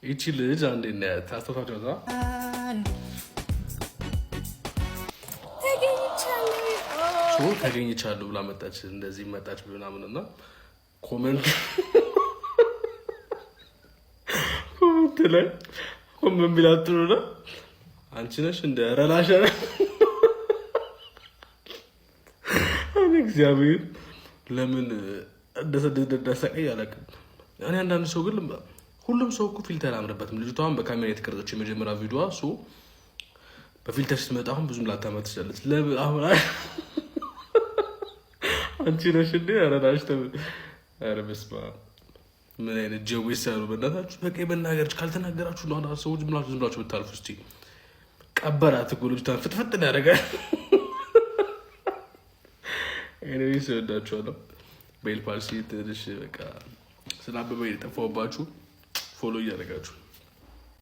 ይቺ ልጅ አንዴ ታስተፋቸው ዛ ተገኝቻለሁ ብላ መጣች። እንደዚህ መጣች ምናምን እና ኮመንት ላይ ኮመንት ቢላት ጥሩ ነው። አንቺ ነሽ እንደ ረላሻ እግዚአብሔር ለምን እንደሰቀኝ አላውቅም። እኔ አንዳንድ ሰው ግን ሁሉም ሰው እኮ ፊልተር አያምርበትም። ልጅቷን በካሜራ የተቀረጸችው የመጀመሪያ ቪዲዮዋ በፊልተር ስትመጣ አሁን ብዙም ላታምር ትችላለች። ለምን አሁን አንቺ ነሽ እንዴ አረዳሽ ኧረ በስመ አብ ምን አይነት ጀዌስ ያሉ በእናታችሁ። በቃ መናገር ካልተናገራችሁ ነው አንዳንድ ሰዎች ዝም ብላችሁ ብታልፉ። እስኪ ቀበራት እኮ ልጅቷን ፍጥፍጥ ያደርጋል። ኤኒዌይስ እወዳችኋለሁ። ቤል ፓርሲ ትንሽ በቃ ስላበበ የጠፋሁባችሁ ፎሎ እያደረጋችሁ